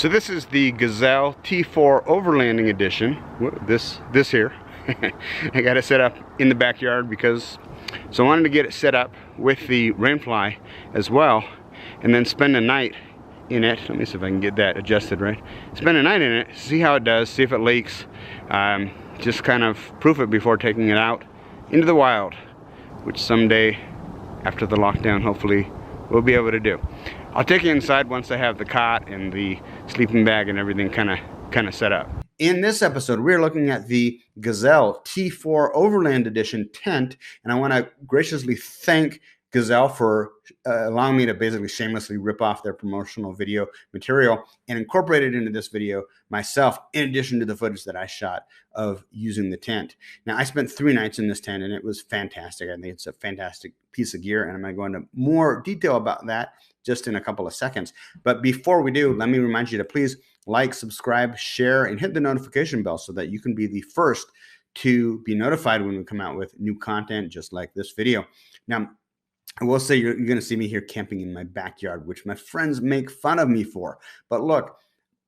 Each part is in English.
So this is the Gazelle T4 Overlanding Edition. This here. I got it set up in the backyard because, so I wanted to get it set up with the rainfly as well, and then spend the night in it. Let me see if I can get that adjusted right. Spend a night in it, see how it does, see if it leaks. Just kind of proof it before taking it out into the wild, which someday after the lockdown hopefully we'll be able to do. I'll take you inside once I have the cot and the sleeping bag and everything kind of set up. In this episode, we're looking at the Gazelle T4 Overland Edition tent, and I want to graciously thank Gazelle for allowing me to basically shamelessly rip off their promotional video material and incorporate it into this video myself, in addition to the footage that I shot of using the tent. Now, I spent 3 nights in this tent, and it was fantastic. I think it's a fantastic piece of gear, and I'm going to go into more detail about that just in a couple of seconds. But before we do, let me remind you to please like, subscribe, share, and hit the notification bell so that you can be the first to be notified when we come out with new content just like this video. Now, I will say you're going to see me here camping in my backyard, which my friends make fun of me for. But look,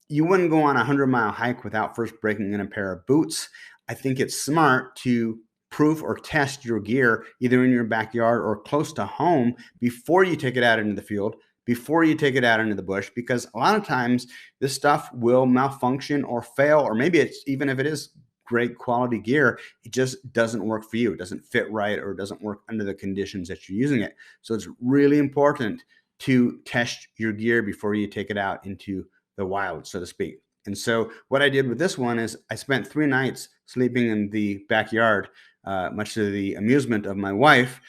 you wouldn't go on a 100-mile hike without first breaking in a pair of boots. I think it's smart to proof or test your gear either in your backyard or close to home before you take it out into the field, before you take it out into the bush, because a lot of times this stuff will malfunction or fail, or maybe it's, even if it is great quality gear, it just doesn't work for you. It doesn't fit right, or it doesn't work under the conditions that you're using it. So it's really important to test your gear before you take it out into the wild, so to speak. And so what I did with this one is I spent 3 nights sleeping in the backyard, much to the amusement of my wife,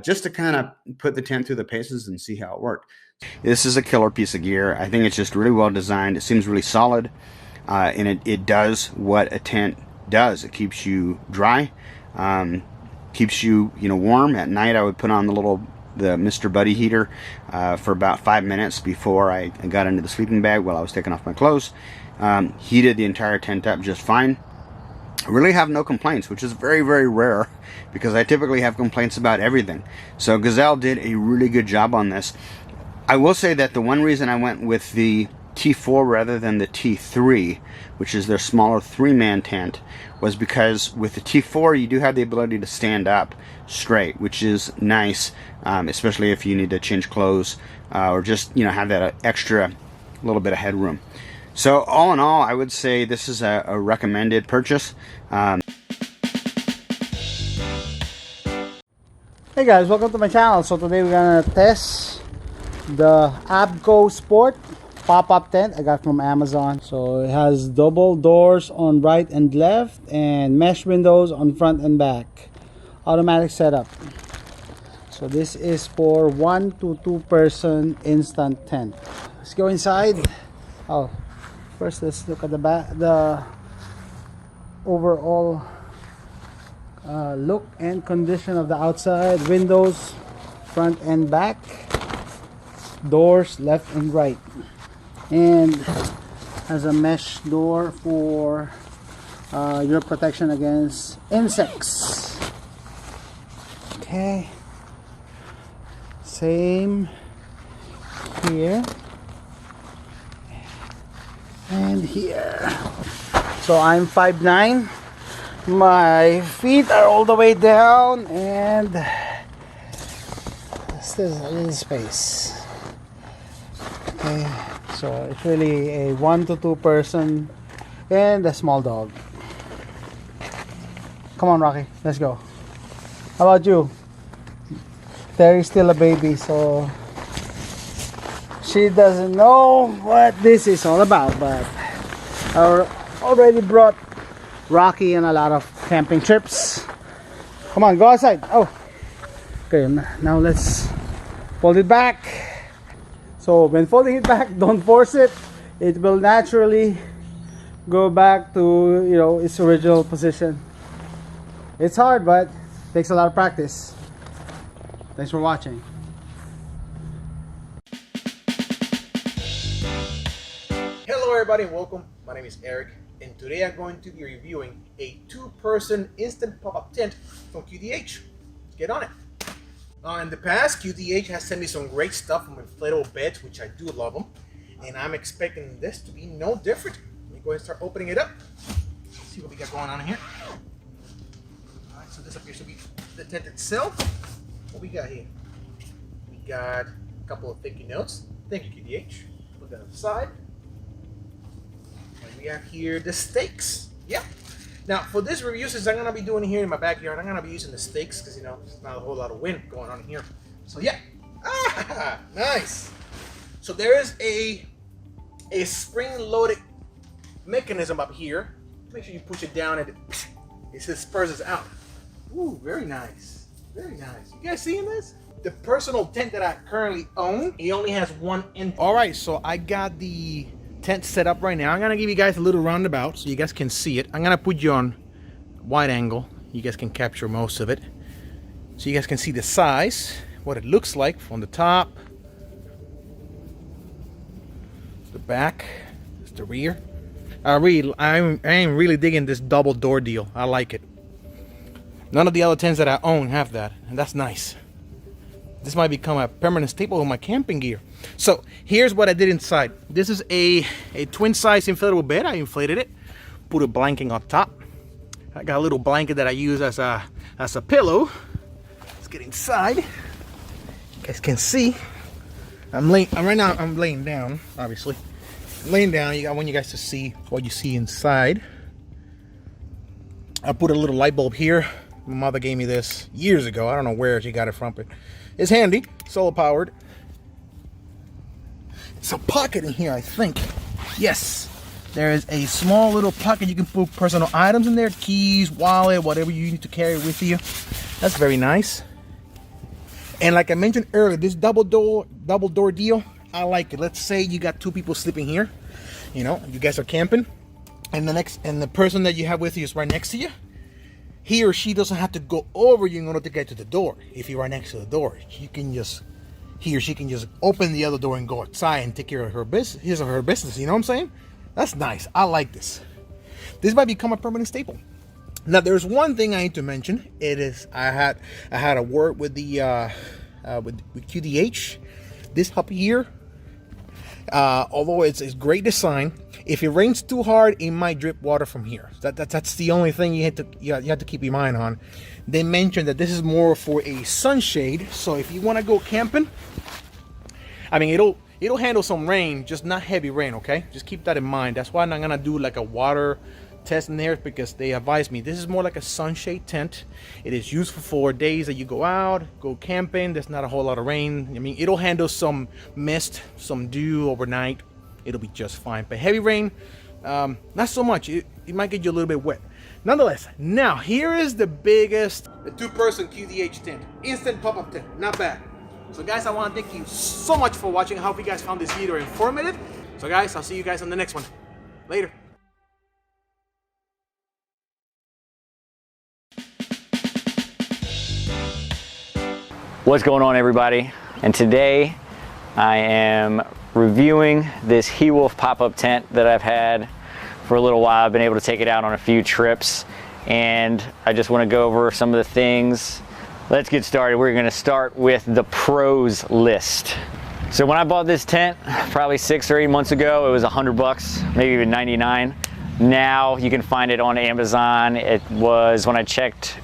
just to kind of put the tent through the paces and see how it worked. This is a killer piece of gear. I think it's just really well designed. It seems really solid, and it does what a tent does. It keeps you dry, keeps you warm. At night I would put on the Mr. Buddy heater for about 5 minutes before I got into the sleeping bag while I was taking off my clothes. Heated the entire tent up just fine. I really have no complaints, which is very, very rare because I typically have complaints about everything. So Gazelle did a really good job on this. I will say that the one reason I went with the T4 rather than the T3, which is their smaller 3-man tent, was because with the T4 you do have the ability to stand up straight, which is nice, especially if you need to change clothes or just have that extra little bit of headroom. So all in all, I would say this is a recommended purchase. Hey guys, welcome to my channel. So today we're gonna test the ABCO Sport pop-up tent I got from Amazon. So it has double doors on right and left and mesh windows on front and back. Automatic setup. So this is for 1 to 2 person instant tent. Let's go inside. Oh, first let's look at the back, the overall look and condition of the outside. Windows front and back, doors left and right, and has a mesh door for your protection against insects. Okay, same here and here. So I'm 5'9", my feet are all the way down, and still a little space. Okay, so it's really a 1 to 2 person and a small dog. Come on, Rocky, let's go. How about you? Terry's still a baby, so she doesn't know what this is all about, but I already brought Rocky on a lot of camping trips. Come on, go outside. Oh, okay, now let's fold it back. So when folding it back, don't force it. It will naturally go back to its original position. It's hard, but it takes a lot of practice. Thanks for watching. Hello everybody, welcome. My name is Eric, and today I'm going to be reviewing a 2-person instant pop-up tent from QDH. Let's get on it. In the past, QDH has sent me some great stuff from inflatable beds, which I do love them. and I'm expecting this to be no different. Let me go ahead and start opening it up. See what we got going on in here. All right, so this appears to be the tent itself. What we got here? We got a couple of thank you notes. Thank you, QDH. Put that on the side. And we have here the stakes. Yeah. Now, for this review, since I'm going to be doing it here in my backyard, I'm going to be using the stakes because, you know, there's not a whole lot of wind going on here. So, yeah. Ah, nice. So, there is a spring-loaded mechanism up here. Make sure you push it down and it disperses out. Ooh, very nice. Very nice. You guys seeing this? The personal tent that I currently own, it only has one end. All right, so I got the tent set up right now. I'm gonna give you guys a little roundabout so you guys can see it. I'm gonna put you on wide angle. You guys can capture most of it. So you guys can see the size, what it looks like from the top, the back, the rear. I'm really digging this double door deal. I like it. None of the other tents that I own have that, and that's nice. This might become a permanent staple of my camping gear. So here's what I did inside. This is a twin size inflatable bed. I inflated it, put a blanket on top. I got a little blanket that I use as a pillow. Let's get inside. You guys can see. Right now I'm laying down, obviously. I'm laying down. I want you guys to see what you see inside. I put a little light bulb here. My mother gave me this years ago. I don't know where she got it from, but it's handy, solar powered. It's a pocket in here, I think. Yes, there is a small little pocket. You can put personal items in there, keys, wallet, whatever you need to carry with you. That's very nice. And like I mentioned earlier, this double door deal, I like it. Let's say you got two people sleeping here. You know, you guys are camping, and the person that you have with you is right next to you. He or she doesn't have to go over you in order to get to the door. If you're right next to the door, he or she can just open the other door and go outside and take care of his or her business. You know what I'm saying? That's nice. I like this. This might become a permanent staple. Now, there's one thing I need to mention. It is I had a word with the with QDH. This up here, although it's great design, if it rains too hard, it might drip water from here. That's the only thing you have to keep your mind on. They mentioned that this is more for a sunshade, so if you want to go camping, I mean, it'll handle some rain, just not heavy rain, okay? Just keep that in mind. That's why I'm not gonna do like a water test in there, because they advised me this is more like a sunshade tent. It is useful for days that you go out, go camping, there's not a whole lot of rain. I mean, it'll handle some mist, some dew overnight. It'll be just fine. But heavy rain, not so much. It might get you a little bit wet. Nonetheless, now here is the biggest. The two-person QDH tent. Instant pop-up tent. Not bad. So guys, I want to thank you so much for watching. I hope you guys found this video informative. So guys, I'll see you guys on the next one. Later. What's going on, everybody? And today I am reviewing this Hewolf pop-up tent that I've had for a little while. I've been able to take it out on a few trips, and I just want to go over some of the things. Let's get started. We're going to start with the pros list. So when I bought this tent probably 6 or 8 months ago, it was $100, maybe even 99. Now you can find it on Amazon. It was, when I checked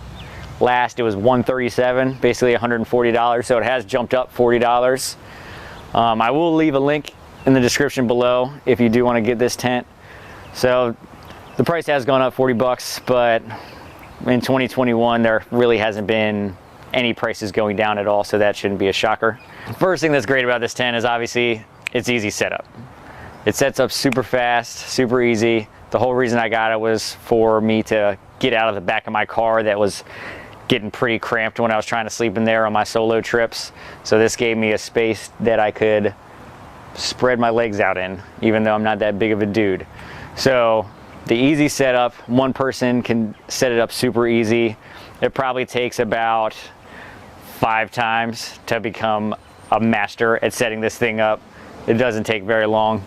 last, it was $137, basically $140, so it has jumped up $40. I will leave a link in the description below if you do want to get this tent. So the price has gone up $40, but in 2021 there really hasn't been any prices going down at all, so that shouldn't be a shocker. First thing that's great about this tent is obviously it's easy setup. It sets up super fast, super easy. The whole reason I got it was for me to get out of the back of my car that was getting pretty cramped when I was trying to sleep in there on my solo trips. So this gave me a space that I could spread my legs out in, even though I'm not that big of a dude. So the easy setup, one person can set it up super easy. It probably takes about 5 times to become a master at setting this thing up. It doesn't take very long.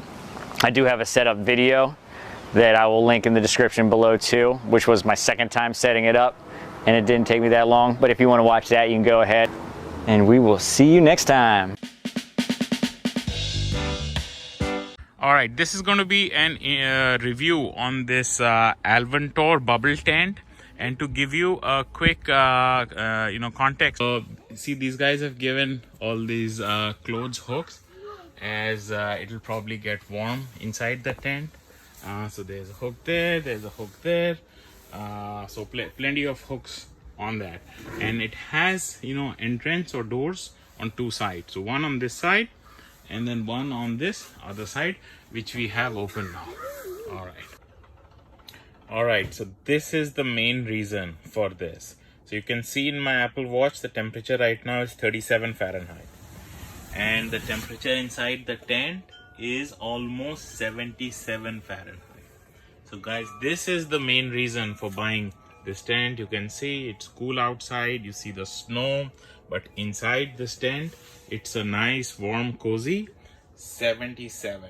I do have a setup video that I will link in the description below too, which was my second time setting it up, and it didn't take me that long. But if you want to watch that, you can go ahead, and we will see you next time. All right, this is going to be an review on this Alvantor bubble tent, and to give you a quick context. So see, these guys have given all these clothes hooks, as it'll probably get warm inside the tent. So there's a hook there, there's a hook there, so plenty of hooks on that, and it has entrance or doors on two sides. So one on this side and then one on this other side, which we have open now. All right, so this is the main reason for this. So you can see in my Apple Watch, the temperature right now is 37 Fahrenheit, and the temperature inside the tent is almost 77 Fahrenheit. So guys, this is the main reason for buying this tent. You can see it's cool outside, you see the snow, but inside this tent it's a nice warm cozy 77.